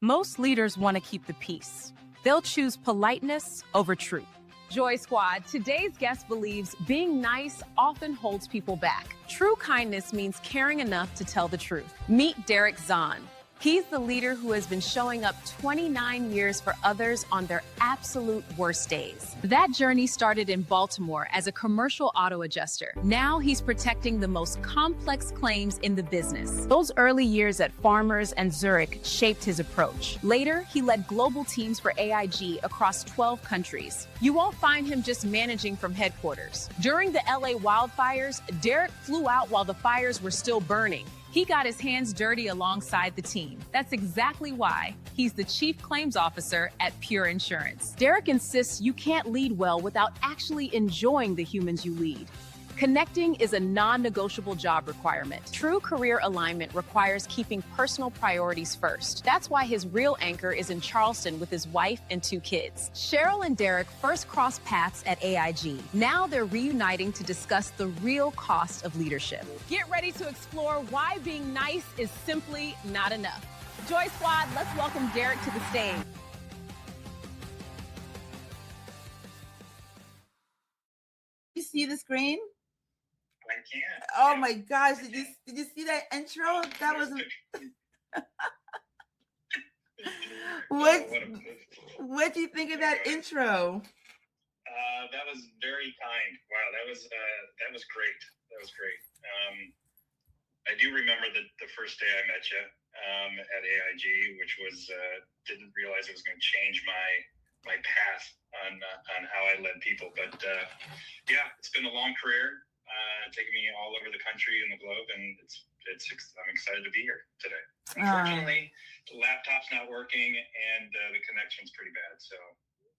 Most leaders want to keep the peace. They'll choose politeness over truth. Joy Squad, today's guest believes being nice often holds people back. True kindness means caring enough to tell the truth. Meet Derek Zahn. He's the leader who has been showing up 29 years for others on their absolute worst days. That journey started in Baltimore as a commercial auto adjuster. Now he's protecting the most complex claims in the business. Those early years at Farmers and Zurich shaped his approach. Later, he led global teams for AIG across 12 countries. You won't find him just managing from headquarters. During the LA wildfires, Derek flew out while the fires were still burning. He got his hands dirty alongside the team. That's exactly why he's the Chief Claims Officer at Pure Insurance. Derek insists you can't lead well without actually enjoying the humans you lead. Connecting is a non-negotiable job requirement. True career alignment requires keeping personal priorities first. That's why his real anchor is in Charleston with his wife and 2 kids. Cheryl and Derek first crossed paths at AIG. Now they're reuniting to discuss the real cost of leadership. Get ready to explore why being nice is simply not enough. Joy Squad, let's welcome Derek to the stage. You see the screen? I can't. Oh my gosh! Did you see that intro? That was what do you think of that intro? That was very kind. Wow, that was great. That was great. I do remember the first day I met you at AIG, which was didn't realize it was going to change my path on how I led people. But yeah, it's been a long career. Taking me all over the country and the globe, and I'm excited to be here today. Unfortunately, the laptop's not working, and the connection's pretty bad. So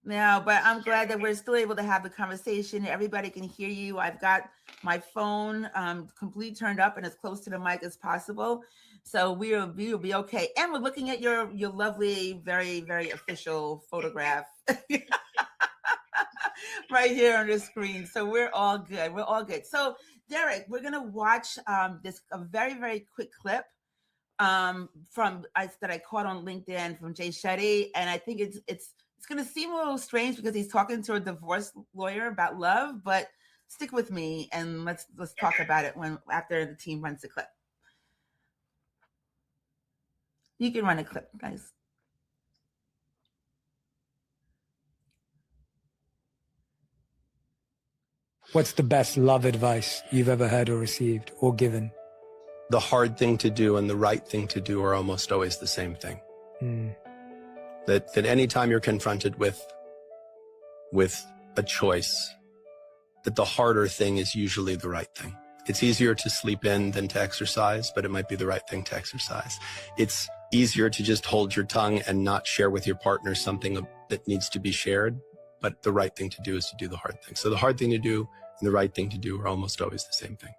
no, but I'm glad that we're still able to have the conversation. Everybody can hear you. I've got my phone completely turned up and as close to the mic as possible, so we'll be okay. And we're looking at your lovely, very, very official photograph. Right here on the screen. So we're all good. We're all good. So Derek, we're gonna watch a very, very quick clip that I caught on LinkedIn from Jay Shetty, and I think it's gonna seem a little strange because he's talking to a divorce lawyer about love, but stick with me and let's talk about it after the team runs the clip. You can run a clip, guys. What's the best love advice you've ever heard or received or given? The hard thing to do and the right thing to do are almost always the same thing. That anytime you're confronted with a choice, that the harder thing is usually the right thing. It's easier to sleep in than to exercise, but it might be the right thing to exercise. It's easier to just hold your tongue and not share with your partner something that needs to be shared, but the right thing to do is to do the hard thing. So the hard thing to do and the right thing to do are almost always the same thing.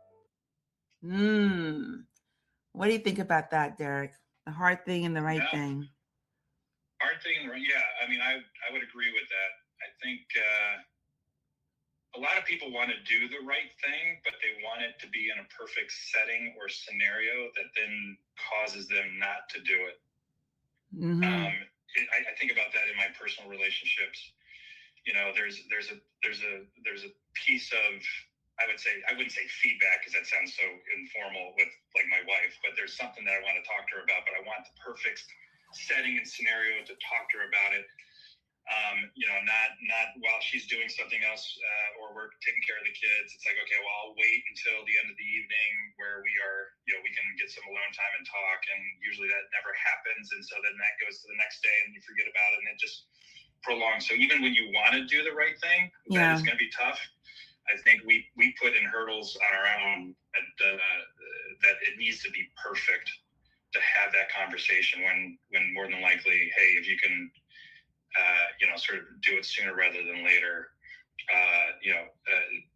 What do you think about that, Derek? The hard thing and the right thing. Hard thing, yeah. I mean, I would agree with that. I think a lot of people want to do the right thing, but they want it to be in a perfect setting or scenario that then causes them not to do it. I think about that in my personal relationships. You know, there's a piece of, I wouldn't say feedback because that sounds so informal with like my wife, but there's something that I want to talk to her about, but I want the perfect setting and scenario to talk to her about it. You know, not while she's doing something else or we're taking care of the kids. It's like, okay, well, I'll wait until the end of the evening where we can get some alone time and talk. And usually that never happens. And so then that goes to the next day and you forget about it and it just prolongs. So even when you want to do the right thing, that is going to be tough. I think we put in hurdles on our own that it needs to be perfect to have that conversation when more than likely, hey, if you can, sort of do it sooner rather than later,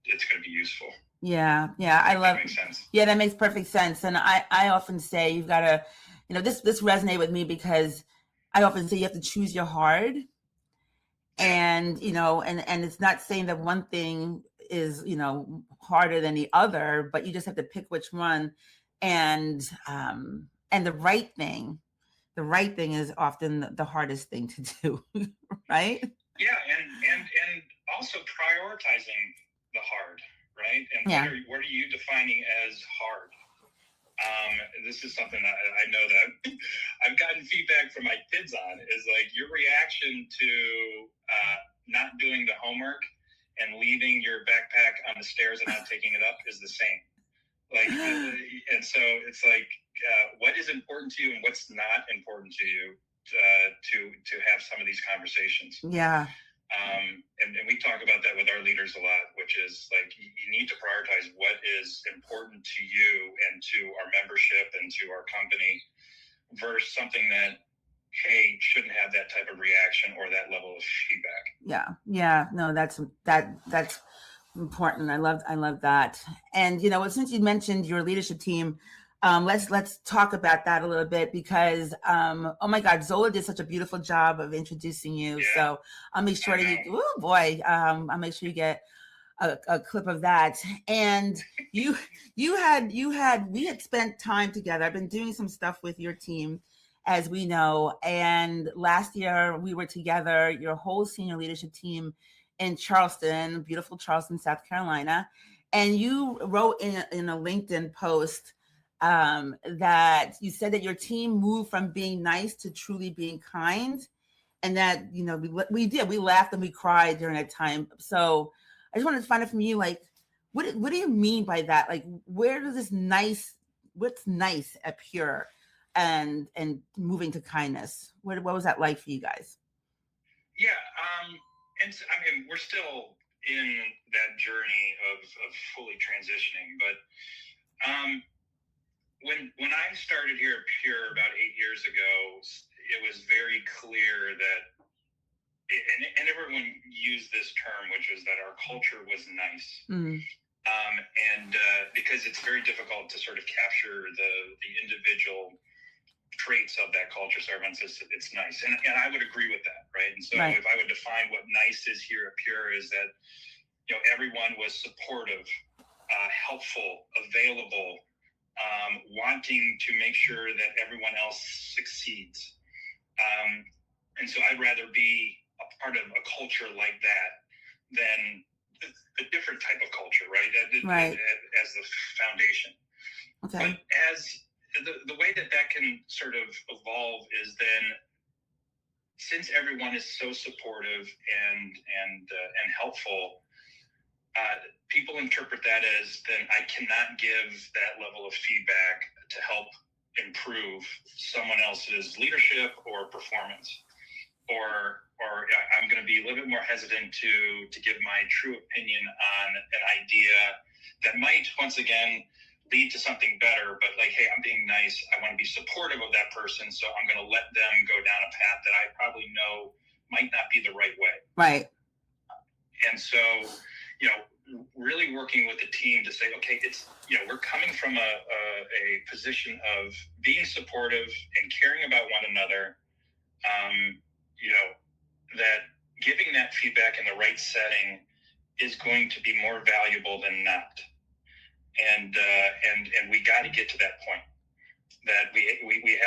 it's going to be useful. Yeah. I love that makes sense. Yeah, that makes perfect sense. And I often say you've got to, this resonated with me because I often say you have to choose your hard. And, and it's not saying that one thing is, harder than the other, but you just have to pick which one. And the right thing the right thing is often the hardest thing to do, right? Yeah, and also prioritizing the hard, right? And Yeah. what are you defining as hard? This is something I know that I've gotten feedback from my kids on, is like your reaction to not doing the homework and leaving your backpack on the stairs and not taking it up is the same. Like, and so it's like, what is important to you and what's not important to you to have some of these conversations. Yeah. And we talk about that with our leaders a lot, which is like, you need to prioritize what is important to you and to our membership and to our company versus something that, hey, shouldn't have that type of reaction or that level of feedback. Yeah. No, that's important. I love that. And, you know, since you mentioned your leadership team, let's talk about that a little bit, because oh my God, Zola did such a beautiful job of introducing you. Yeah. So I'll make sure I'll make sure you get a clip of that. And we had spent time together. I've been doing some stuff with your team, as we know. And last year we were together, your whole senior leadership team in Charleston, beautiful Charleston, South Carolina. And you wrote in a LinkedIn post that you said that your team moved from being nice to truly being kind. And that, you know, we laughed and we cried during that time. So I just wanted to find out from you, like, what do you mean by that? Like, where does what's nice appear and moving to kindness? What was that like for you guys? Yeah. And I mean, we're still in that journey of fully transitioning, but when I started here at Pure about 8 years ago, it was very clear that, and everyone used this term, which was that our culture was nice. Mm-hmm. And because it's very difficult to sort of capture the individual traits of that culture. So everyone says it's nice. And I would agree with that, right? And so if I would define what nice is here at Pure, is that, you know, everyone was supportive, helpful, available, wanting to make sure that everyone else succeeds. And so I'd rather be a part of a culture like that than a different type of culture, right? As the foundation. Okay. But as the way that can sort of evolve is then, since everyone is so supportive and helpful, people interpret that as, then I cannot give that level of feedback to help improve someone else's leadership or performance, or I'm going to be a little bit more hesitant to give my true opinion on an idea that might, once again, lead to something better, but like, hey, I'm being nice. I want to be supportive of that person, so I'm going to let them go down a path that I probably know might not be the right way. Right. And so, you know, really working with the team to say, okay, it's, you know, we're coming from a position of being supportive and caring about one another. You know, that giving that feedback in the right setting is going to be more valuable than not. And we got to get to that point that we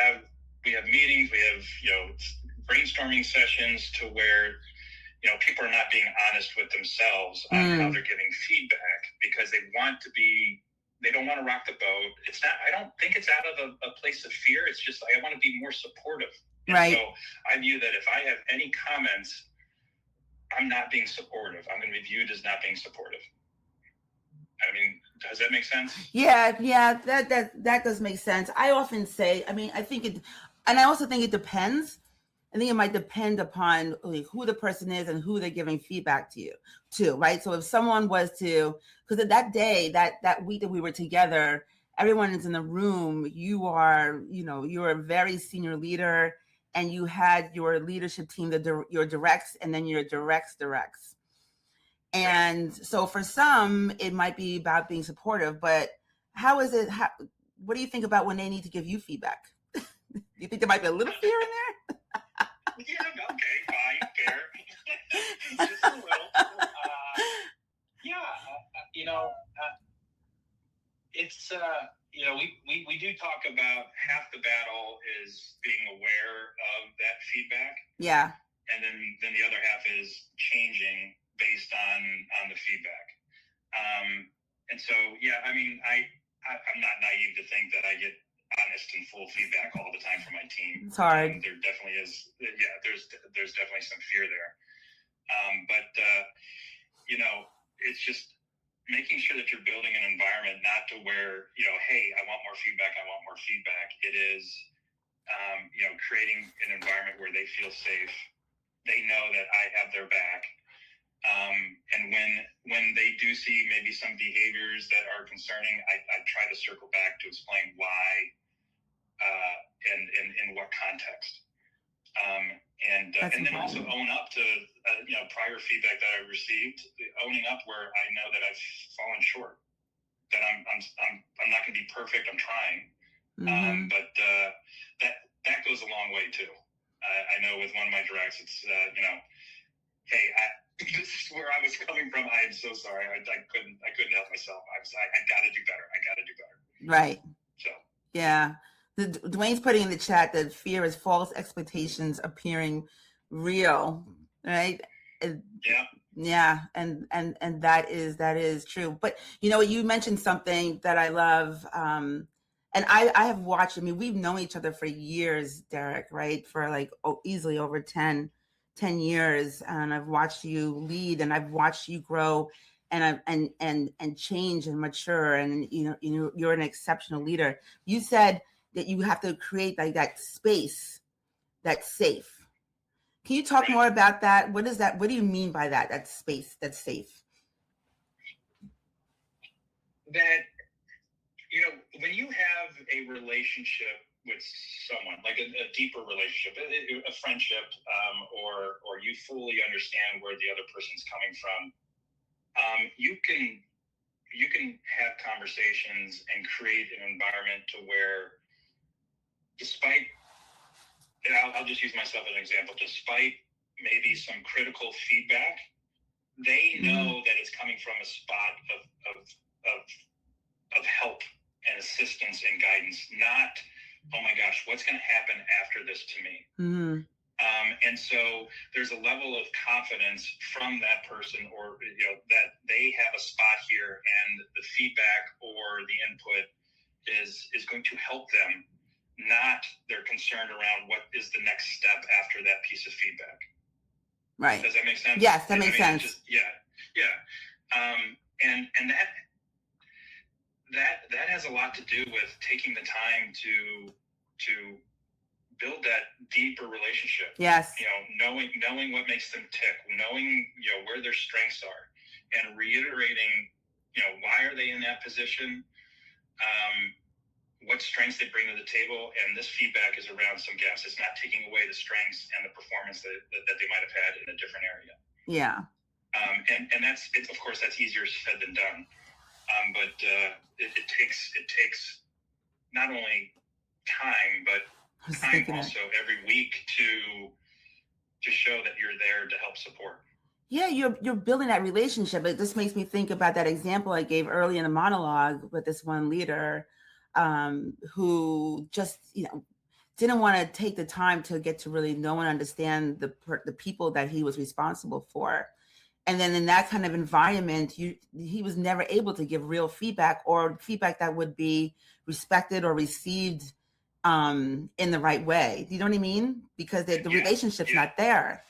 have meetings, we have, you know, brainstorming sessions to where, you know, people are not being honest with themselves on how they're giving feedback, because they don't want to rock the boat. It's not, I don't think it's out of a place of fear. It's just, I want to be more supportive. And right. So I view that if I have any comments, I'm not being supportive. I'm going to be viewed as not being supportive. I mean, does that make sense? Yeah, that does make sense. I often say, I mean, I think it, and I also think it depends. I think it might depend upon who the person is and who they're giving feedback to, right? So if someone was to, because that day, that week that we were together, everyone is in the room. You're a very senior leader, and you had your leadership team, your directs, and then your directs. And so for some, it might be about being supportive, but what do you think about when they need to give you feedback? Do you think there might be a little fear in there? Yeah, okay, fine, fair. Just a little. It's, we do talk about half the battle is being aware feedback. Yeah. And then the other half is changing based on the feedback. And so, yeah, I mean, I'm not naive to think that I get honest and full feedback all the time from my team. It's hard. There definitely is. Yeah, there's definitely some fear there. But you know, it's just making sure that you're building an environment not to where, you know, hey, I want more feedback. I want more feedback. It is, you know, creating an environment where they feel safe. They know that I have their back. And when they do see maybe some behaviors that are concerning, I try to circle back to explain why and in what context. And then also own up to you know, prior feedback that I received, owning up where I know that I've fallen short, that I'm not going to be perfect. I'm trying, but that goes a long way too. I know with one of my directs, it's you know, hey, this is where I was coming from. I am so sorry. I couldn't help myself. I got to do better. I got to do better. Right. So yeah. Dwayne's putting in the chat that fear is false expectations appearing real, right? yeah. Yeah, and that is true. But you know, you mentioned something that I love, and I have watched. I mean, we've known each other for years, Derek, right? For like easily over 10 years, and I've watched you lead, and I've watched you grow, and and change and mature, and you know, you're an exceptional leader. You said that you have to create like that space that's safe. Can you talk more about that? What is that? What do you mean by that? That space that's safe? That, you know, when you have a relationship with someone, like a deeper relationship, a friendship, or you fully understand where the other person's coming from, you can have conversations and create an environment to where, despite, and I'll just use myself as an example, despite maybe some critical feedback, they know that it's coming from a spot of help and assistance and guidance, not, oh my gosh, what's going to happen after this to me? And so there's a level of confidence from that person, or, you know, that they have a spot here, and the feedback or the input is going to help them, not they're concerned around what is the next step after that piece of feedback. Right. Does that make sense? Yes, that makes sense. And that has a lot to do with taking the time to build that deeper relationship. Yes. You know, knowing what makes them tick, knowing, you know, where their strengths are, and reiterating, you know, why are they in that position, what strengths they bring to the table, and this feedback is around some gaps. It's not taking away the strengths and the performance that they might have had in a different area. Yeah. And it's of course that's easier said than done. But it takes not only time, but time also every week to show that you're there to help support. Yeah, you're building that relationship. It just makes me think about that example I gave early in the monologue with this one leader who just, you know, didn't want to take the time to get to really know and understand the people that he was responsible for. And then in that kind of environment, he was never able to give real feedback, or feedback that would be respected or received in the right way. Do you know what I mean? Because the relationship's not there.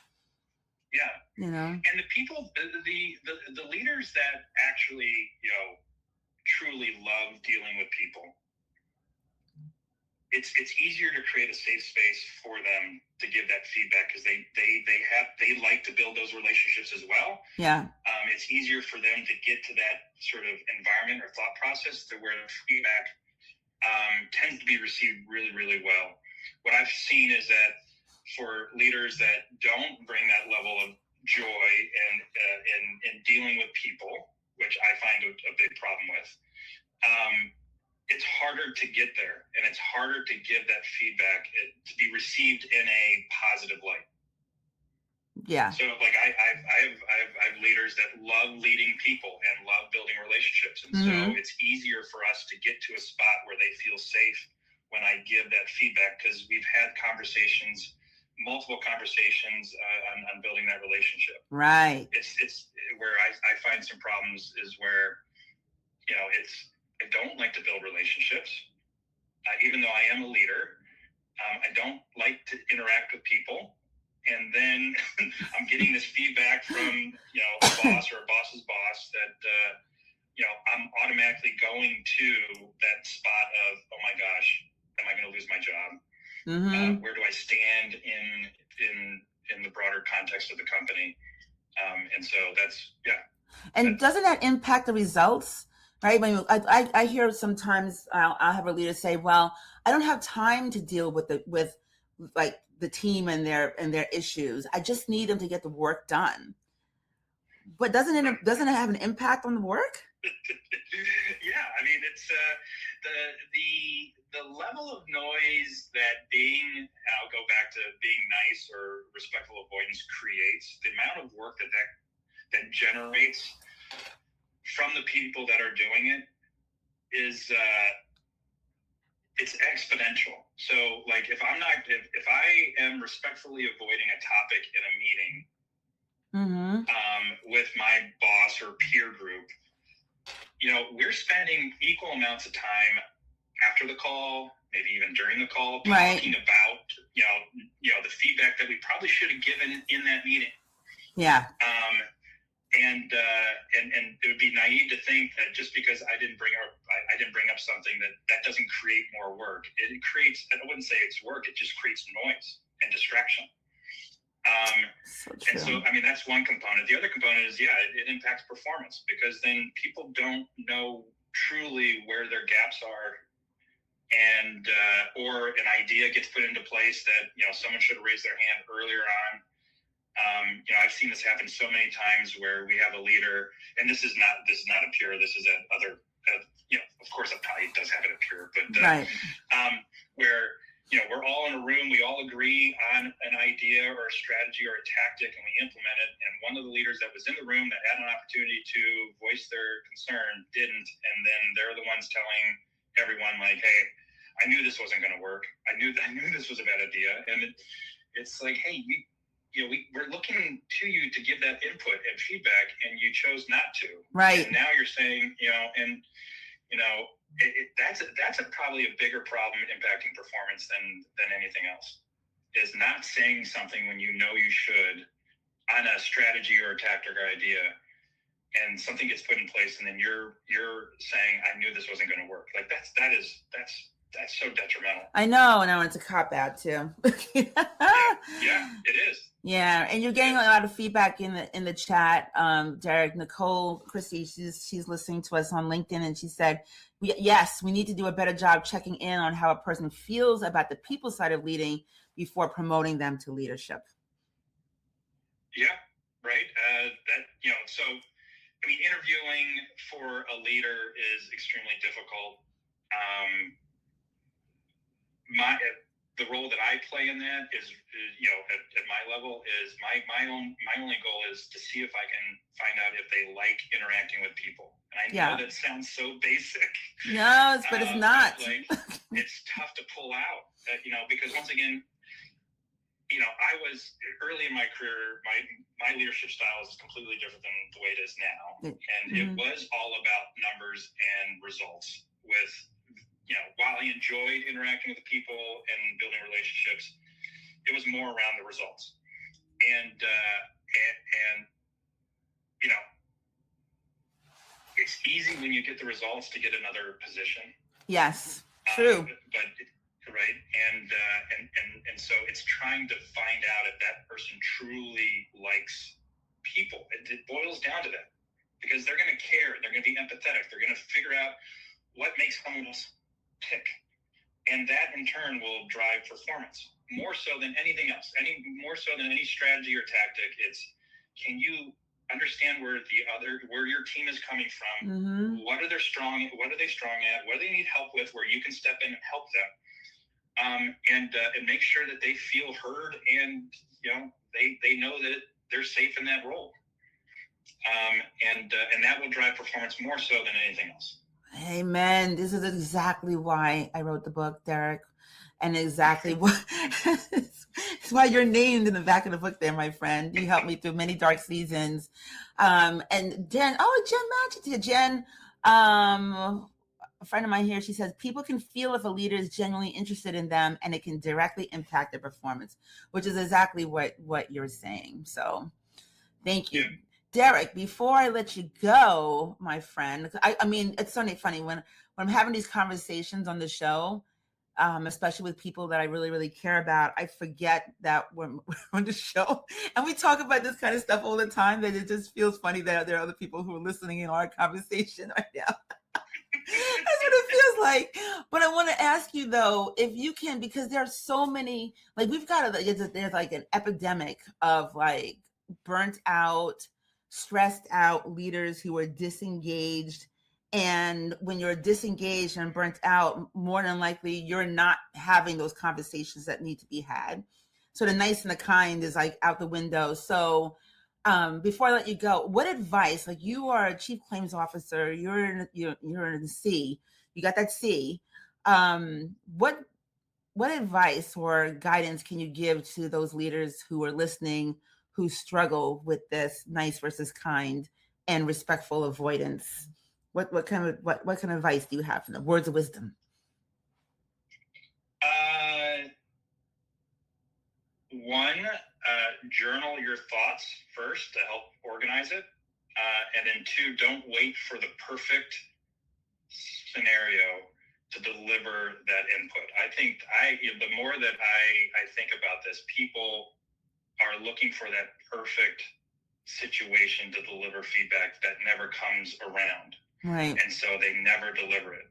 Yeah. You know? And the people, the leaders that actually, you know, truly love dealing with people, it's easier to create a safe space for them to give that feedback, because they like to build those relationships as well. Yeah. It's easier for them to get to that sort of environment or thought process to where the feedback tends to be received really, really well. What I've seen is that for leaders that don't bring that level of joy and dealing with people, which I find a big problem with, it's harder to get there, and it's harder to give that feedback to be received in a positive light. Yeah. So like I have leaders that love leading people and love building relationships, and so it's easier for us to get to a spot where they feel safe when I give that feedback, because we've had conversations multiple conversations on building that relationship. Right. It's where I find some problems is where, I don't like to build relationships, even though I am a leader. I don't like to interact with people. And then I'm getting this feedback from, a boss or a boss's boss that, I'm automatically going to that spot of, oh my gosh, am I going to lose my job? Mm-hmm. Where do I stand in the broader context of the company? And so that's, yeah. And doesn't that impact the results? Right. When I hear sometimes I'll have a leader say, well, I don't have time to deal with the team and their issues. I just need them to get the work done. But doesn't it have an impact on the work? Yeah, I mean, it's the level of noise that I'll go back to being nice or respectful avoidance creates, the amount of work that generates from the people that are doing it is it's exponential. So like if I am respectfully avoiding a topic in a meeting with my boss or peer group, we're spending equal amounts of time after the call, maybe even during the call, talking about the feedback that we probably should have given in that meeting. Yeah. And it would be naive to think that just because I didn't bring up something that doesn't create more work. It creates, I wouldn't say it's work, it just creates noise and distraction. And so, I mean, that's one component. The other component is, it impacts performance, because then people don't know truly where their gaps are, and or an idea gets put into place that someone should have raised their hand earlier on. I've seen this happen so many times where we have a leader, and this is not a Pure. This is at other. Of course, it probably does happen at Pure, but where we're all in a room, we all agree on an idea or a strategy or a tactic, and we implement it. And one of the leaders that was in the room that had an opportunity to voice their concern didn't, and then they're the ones telling everyone like, "Hey, I knew this wasn't going to work. I knew this was a bad idea." And it's like, hey, we're looking to you to give that input and feedback, and you chose not to. Right. And now you're saying, that's probably a bigger problem impacting performance than anything else, is not saying something when you know you should on a strategy or a tactic or idea, and something gets put in place, and then you're saying, I knew this wasn't going to work. Like that's so detrimental. I know, and it's a cop out too. Yeah, it is. Yeah, and you're getting a lot of feedback in the chat. Derek, Nicole, Christy, she's listening to us on LinkedIn, and she said, yes, we need to do a better job checking in on how a person feels about the people side of leading before promoting them to leadership. Yeah, right. So, I mean, interviewing for a leader is extremely difficult. The role that I play in that is, at my level, is my only goal is to see if I can find out if they like interacting with people. And I know that sounds so basic. No, but it's not. Like, it's tough to pull out, because once again, I was early in my career, my leadership style is completely different than the way it is now. And it was all about numbers and results with, while I enjoyed interacting with the people and building relationships, it was more around the results. And it's easy when you get the results to get another position. Yes, true. Right. And so it's trying to find out if that person truly likes people. It boils down to that, because they're going to care. They're going to be empathetic. They're going to figure out what makes someone else tick. And that in turn will drive performance more so than anything else, more so than any strategy or tactic. It's, can you understand where your team is coming from? What are they strong at? What do they need help with, where you can step in and help them? And make sure that they feel heard, and they know that they're safe in that role. And that will drive performance more so than anything else. Amen. This is exactly why I wrote the book, Derek, and exactly what That's why you're named in the back of the book there, my friend. You helped me through many dark seasons. And Jen, Magic here. Jen, a friend of mine here, she says, people can feel if a leader is genuinely interested in them and it can directly impact their performance, which is exactly what you're saying. So thank you. Derek, before I let you go, my friend, I mean, it's so funny when I'm having these conversations on the show, especially with people that I really, really care about, I forget that when we're on the show and we talk about this kind of stuff all the time, that it just feels funny that there are other people who are listening in our conversation right now. That's what it feels like. But I want to ask you though, if you can, because there are so many, like we've got, there's like an epidemic of like burnt out, stressed out leaders who are disengaged. And when you're disengaged and burnt out, more than likely you're not having those conversations that need to be had. So the nice and the kind is like out the window. So before I let you go, what advice, like you are a chief claims officer, you're in the C, you got that C. What advice or guidance can you give to those leaders who are listening, who struggle with this nice versus kind and respectful avoidance? What kind of advice do you have for them? Words of wisdom. One, journal your thoughts first to help organize it. And then two, don't wait for the perfect scenario to deliver that input. I think the more that I think about this, people are looking for that perfect situation to deliver feedback that never comes around. Right. And so they never deliver it.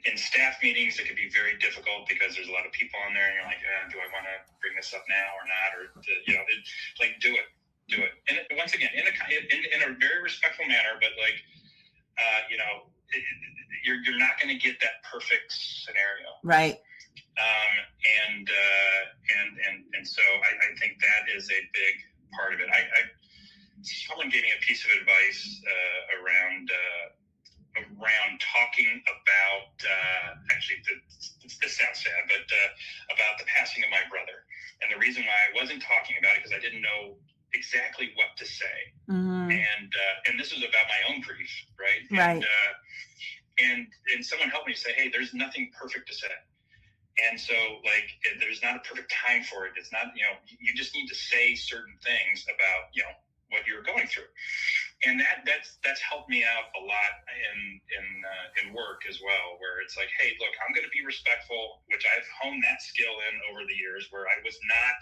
In staff meetings, it can be very difficult because there's a lot of people on there and you're like, do I want to bring this up now or not? Or, do it. And once again, in a very respectful manner, but you're not going to get that perfect scenario. Right. And so I think that is a big part of it. Someone gave me a piece of advice around talking about this sounds sad, but about the passing of my brother. And the reason why I wasn't talking about it because I didn't know exactly what to say. Mm-hmm. And this was about my own grief, right? Right. And someone helped me say, hey, there's nothing perfect to say. And so, there's not a perfect time for it. It's not, you just need to say certain things about, what you're going through. And that's helped me out a lot in work as well, where it's like, hey, look, I'm going to be respectful, which I've honed that skill in over the years, where I was not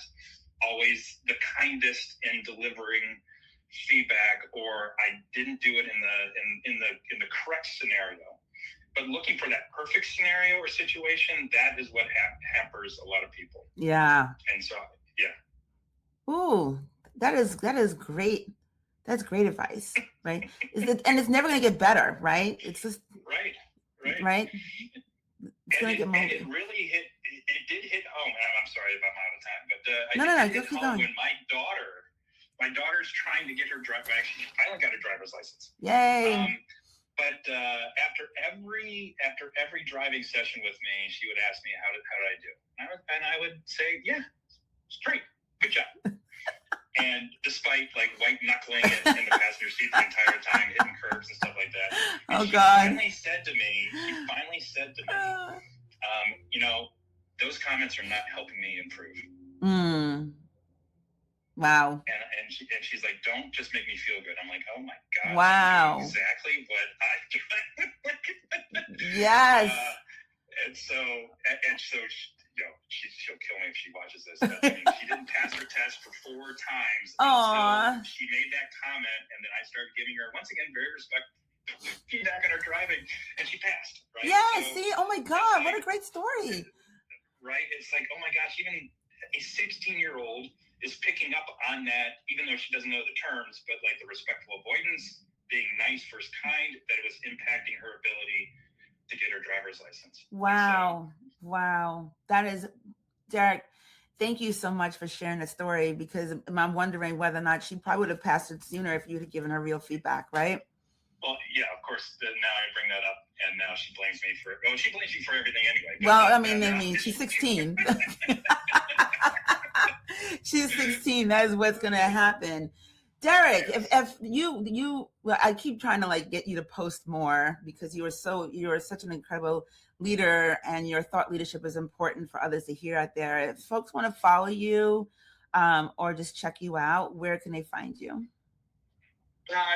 always the kindest in delivering feedback, or I didn't do it in the correct scenario. But looking for that perfect scenario or situation, that is what hampers a lot of people. Yeah. And so, yeah. Ooh, that is great. That's great advice, right? And it's never going to get better, right? It's just right. Right. It's going to get more. And it really hit. It did hit home. I'm sorry if I'm out of time, but no, just keep going. When my daughter's trying to get her she finally got a driver's license. Yay. But after every driving session with me, she would ask me, how did I do? And I would say, yeah, it's great. Good job. And despite white knuckling in the passenger seat the entire time, hitting curbs and stuff like that. Oh, God. She finally said to me, those comments are not helping me improve. Wow. And she's like, don't just make me feel good. I'm like, oh my God. Wow. Exactly what I do. Yes. And so she'll kill me if she watches this. But, she didn't pass her test for 4 times. Aww. Until she made that comment, and then I started giving her, once again, very respectful feedback on her driving, and she passed. Right? Yeah. See. Oh my God. What a great story. Right. It's like, oh my gosh, even a 16-year-old is picking up on that, even though she doesn't know the terms, but the respectful avoidance, being nice versus kind, that it was impacting her ability to get her driver's license. Wow. Wow. That is, Derek, thank you so much for sharing the story, because I'm wondering whether or not she probably would have passed it sooner if you had given her real feedback, right? Well, yeah, of course, now I bring that up, and now she blames me for it. Well, she blames me for everything anyway. Well, I mean, she's 16. She's 16. That is what's going to happen. Derek, if you, well, I keep trying to like get you to post more because you are such an incredible leader, and your thought leadership is important for others to hear out there. If folks want to follow you, or just check you out, where can they find you?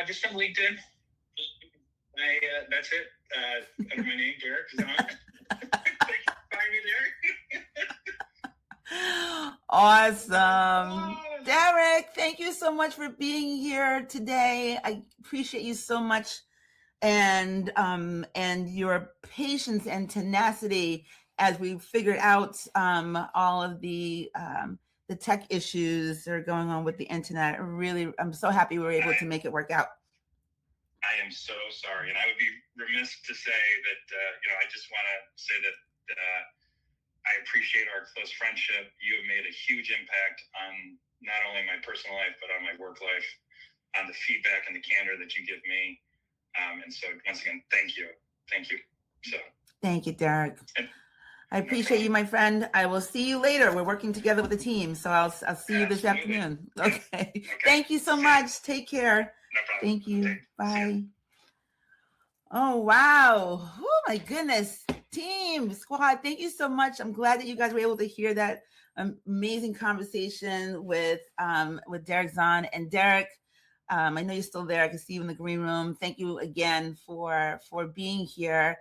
Just on LinkedIn. That's it. Under my name, Derek Zahn. Find me there. Awesome. Derek, thank you so much for being here today. I appreciate you so much, and your patience and tenacity as we figured out all of the tech issues that are going on with the internet. Really, I'm so happy we were able to make it work out. I am so sorry, and I would be remiss to say that I just want to say that I appreciate our close friendship. You have made a huge impact on not only my personal life, but on my work life, on the feedback and the candor that you give me. And so once again, thank you. So thank you, Derek. I appreciate you, my friend. I will see you later. We're working together with the team, so I'll see you this afternoon. Okay. Thank you so much. Take care. No problem. Thank you. Bye. Oh, wow. Oh, my goodness. Team, squad, thank you so much. I'm glad that you guys were able to hear that amazing conversation with Derek Zahn. And Derek, I know you're still there. I can see you in the green room. Thank you again for being here.